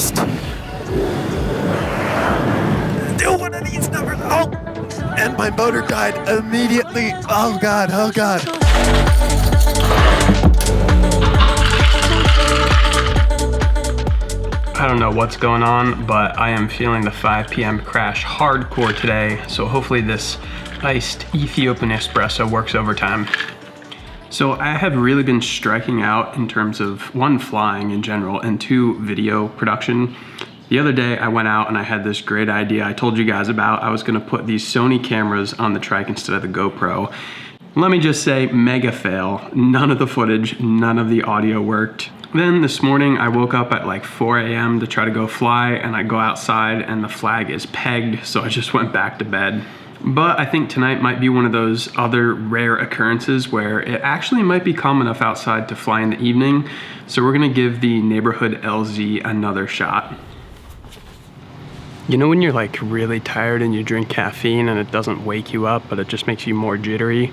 fast. Do one of these numbers. Oh, and my motor died immediately. Oh God, oh God. I don't know what's going on, but I am feeling the 5 p.m. crash hardcore today, so hopefully this iced Ethiopian espresso works overtime. So I have really been striking out in terms of, one, flying in general, and two, video production. The other day I went out and I had this great idea I told you guys about. I was gonna put these Sony cameras on the trike instead of the GoPro. Let me just say, mega fail. None of the footage, none of the audio worked. Then this morning I woke up at like 4 a.m. to try to go fly, and I go outside and the flag is pegged, so I just went back to bed. But I think tonight might be one of those other rare occurrences where it actually might be calm enough outside to fly in the evening, so we're gonna give the neighborhood LZ another shot. You know when you're like really tired and you drink caffeine and it doesn't wake you up, but it just makes you more jittery?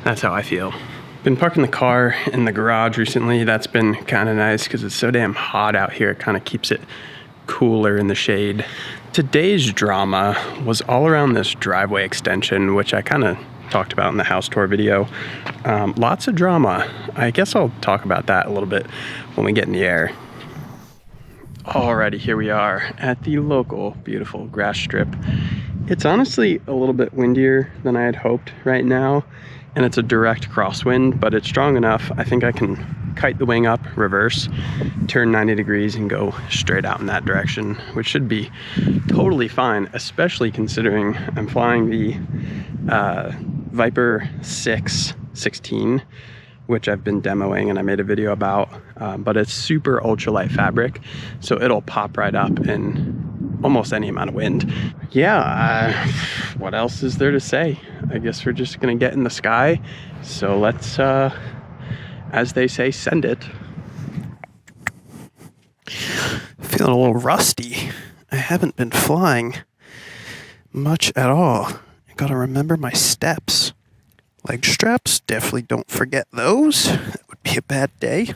That's how I feel. Been parking the car in the garage recently. That's been kind of nice because it's so damn hot out here. It kind of keeps it cooler in the shade. Today's drama was all around this driveway extension, which I kind of talked about in the house tour video. Lots of drama. I guess I'll talk about that a little bit when we get in the air. Alrighty, here we are at the local beautiful grass strip. It's honestly a little bit windier than I had hoped right now, and it's a direct crosswind, but it's strong enough. I think I can kite the wing up, reverse, turn 90 degrees and go straight out in that direction, which should be totally fine, especially considering I'm flying the Viper 616, which I've been demoing and I made a video about, but it's super ultralight fabric, so it'll pop right up in almost any amount of wind. Yeah, what else is there to say? I guess we're just gonna get in the sky. So let's, as they say, send it. Feeling a little rusty. I haven't been flying much at all. I gotta remember my steps. Leg straps, definitely don't forget those. That would be a bad day.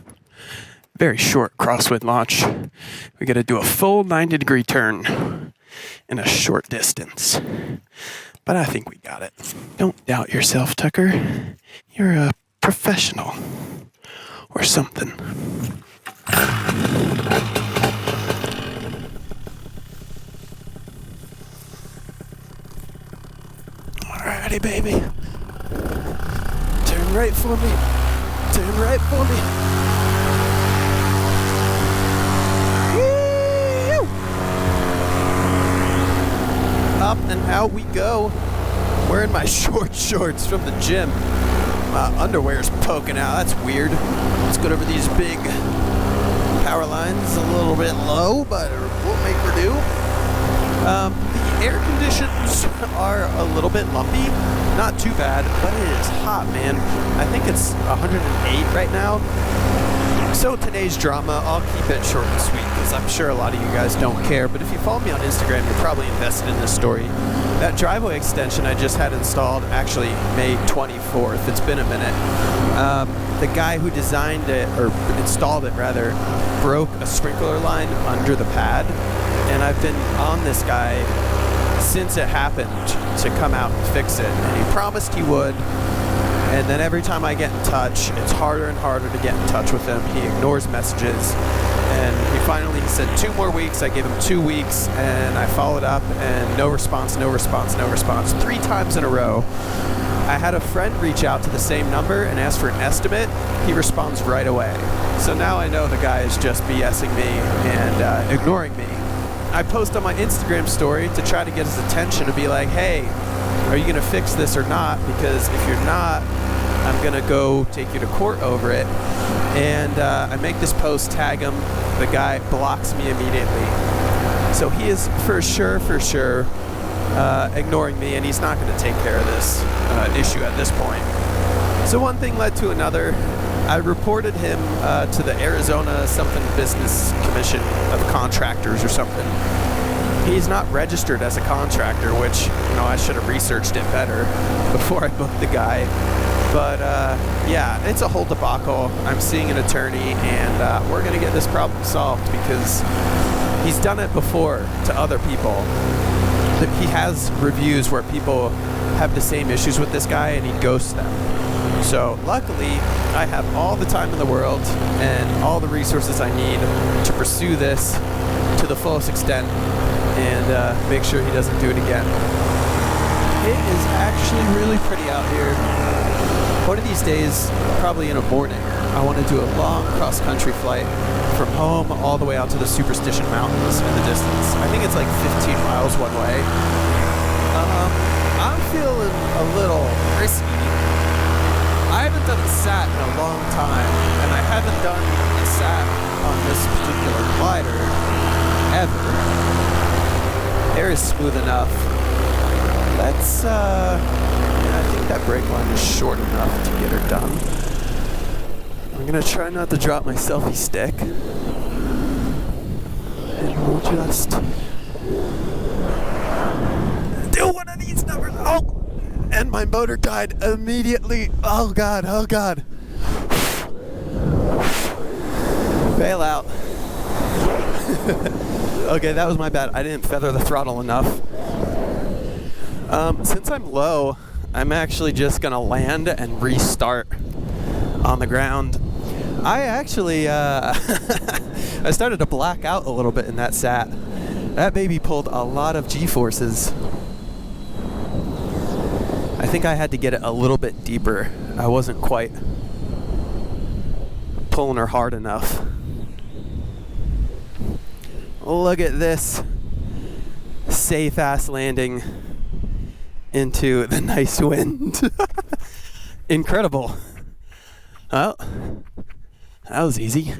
Very short crosswind launch. We gotta do a full 90-degree turn in a short distance. But I think we got it. Don't doubt yourself, Tucker. You're a professional. Or something. Alrighty, baby. Turn right for me. Turn right for me. Up and out we go. Wearing my short shorts from the gym. My underwear's poking out. That's weird. Let's go over these big power lines. A little bit low, but we'll make her do. The air conditions are a little bit lumpy. Not too bad, but it is hot, man. I think it's 108 right now. So today's drama, I'll keep it short and sweet because I'm sure a lot of you guys don't care, but if you follow me on Instagram, you're probably invested in this story. That driveway extension I just had installed, actually May 24th, it's been a minute. The guy who designed it, or installed it rather, broke a sprinkler line under the pad, and I've been on this guy since it happened to come out and fix it, and he promised he would. And then every time I get in touch, it's harder and harder to get in touch with him. He ignores messages. And he finally said 2 more weeks. I gave him 2 weeks, and I followed up, and no response, no response, no response. 3 times in a row. I had a friend reach out to the same number and ask for an estimate. He responds right away. So now I know the guy is just BSing me and ignoring me. I post on my Instagram story to try to get his attention, to be like, hey, are you going to fix this or not? Because if you're not, I'm going to go take you to court over it. And I make this post, tag him. The guy blocks me immediately. So he is for sure ignoring me, and he's not going to take care of this issue at this point. So one thing led to another. I reported him to the Arizona something business commission of contractors or something. He's not registered as a contractor, which, you know, I should have researched it better before I booked the guy. But yeah, it's a whole debacle. I'm seeing an attorney, and we're gonna get this problem solved because He's done it before to other people. He has reviews where people have the same issues with this guy and he ghosts them. So luckily, I have all the time in the world and all the resources I need to pursue this to the fullest extent and make sure he doesn't do it again. It is actually really pretty out here. One of these days, probably in the morning, I want to do a long cross-country flight from home all the way out to the Superstition Mountains in the distance. I think it's like 15 miles one way. I'm feeling a little risky. I haven't done a sat in a long time, and I haven't done a sat on this particular glider ever. Air is smooth enough. Let's, I think that brake line is short enough to get her done. I'm gonna try not to drop my selfie stick. And we'll just do one of these numbers. Oh! And my motor died immediately. Oh God, oh God. Bail out. Okay, that was my bad. I didn't feather the throttle enough. Since I'm low, I'm actually just gonna land and restart on the ground. I actually, I started to black out a little bit in that sat. That baby pulled a lot of G-forces. I think I had to get it a little bit deeper. I wasn't quite pulling her hard enough. Look at this safe ass landing into the nice wind. Incredible. Well, that was easy.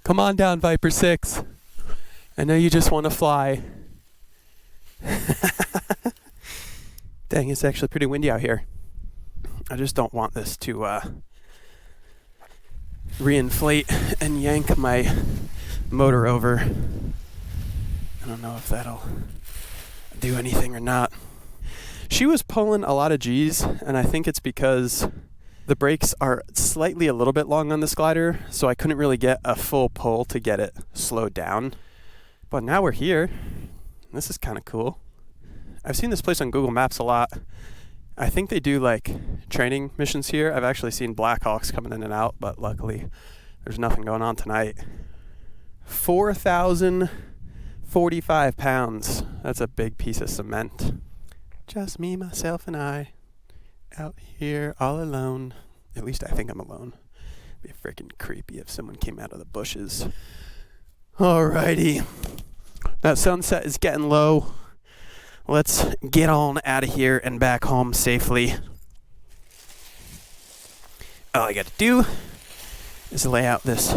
Come on down, Viper 6. I know you just want to fly. Dang, it's actually pretty windy out here. I just don't want this to reinflate and yank my motor over. I don't know if that'll do anything or not. She was pulling a lot of G's, and I think it's because the brakes are slightly a little bit long on this glider, so I couldn't really get a full pull to get it slowed down. But now we're here. This is kind of cool. I've seen this place on Google Maps a lot. I think they do like training missions here. I've actually seen Blackhawks coming in and out, but luckily there's nothing going on tonight. 4,045 pounds. That's a big piece of cement. Just me, myself, and I out here all alone. At least I think I'm alone. It'd be freaking creepy if someone came out of the bushes. Alrighty. That sunset is getting low. Let's get on out of here and back home safely. All I gotta do is lay out this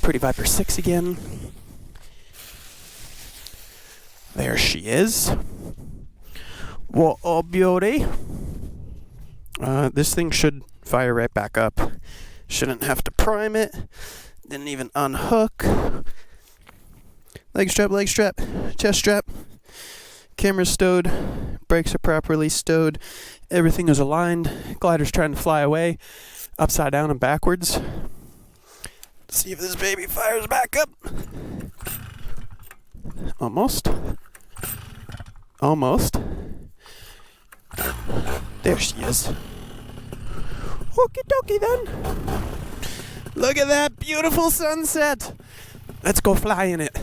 pretty Viper 6 again. There she is. What a beauty. This thing should fire right back up. Shouldn't have to prime it. Didn't even unhook. Leg strap, chest strap. Camera's stowed. Brakes are properly stowed. Everything is aligned. Glider's trying to fly away. Upside down and backwards. Let's see if this baby fires back up. Almost. There she is. Okie dokie then. Look at that beautiful sunset. Let's go fly in it.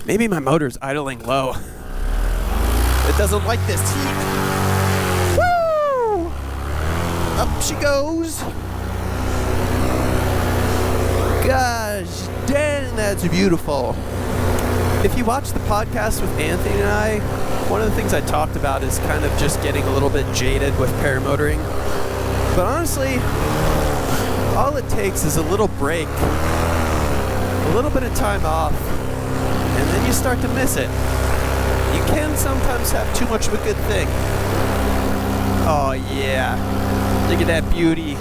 Maybe my motor's idling low. It doesn't like this heat. Woo! Up she goes. Gosh dang, that's beautiful. If you watch the podcast with Anthony and I, one of the things I talked about is kind of just getting a little bit jaded with paramotoring. But honestly, all it takes is a little break, a little bit of time off, and then you start to miss it. You can sometimes have too much of a good thing. Oh yeah, look at that beauty.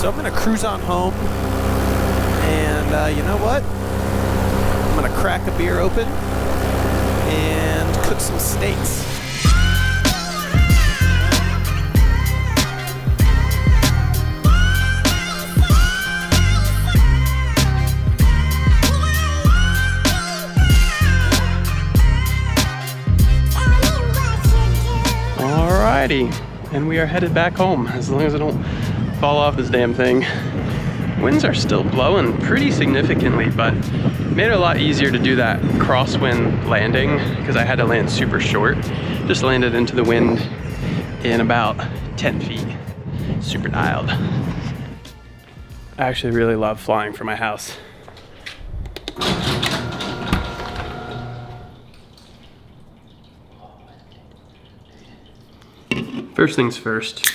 So I'm gonna cruise on home, and you know what? I'm gonna crack a beer open and cook some steaks. variety, and we are headed back home as long as I don't fall off this damn thing. Winds are still blowing pretty significantly, but made it a lot easier to do that crosswind landing because I had to land super short. Just landed into the wind in about 10 feet. Super dialed. I actually really love flying from my house. First things first.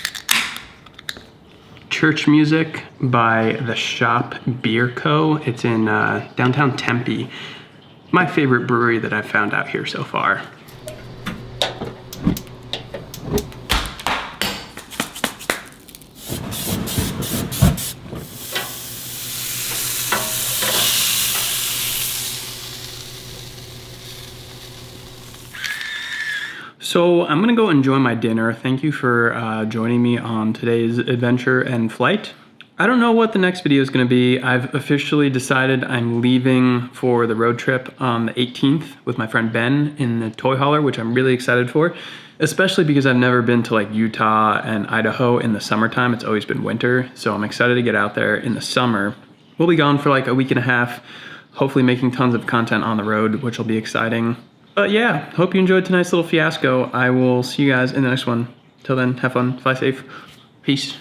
Church Music by The Shop Beer Co. It's in downtown Tempe. My favorite brewery that I've found out here so far. So I'm gonna go enjoy my dinner. Thank you for joining me on today's adventure and flight. I don't know what the next video is gonna be. I've officially decided I'm leaving for the road trip on the 18th with my friend Ben in the toy hauler, which I'm really excited for, especially because I've never been to like Utah and Idaho in the summertime. It's always been winter. So I'm excited to get out there in the summer. We'll be gone for like a week and a half, hopefully making tons of content on the road, which will be exciting. But yeah, hope you enjoyed tonight's little fiasco. I will see you guys in the next one. Till then, have fun, fly safe, peace.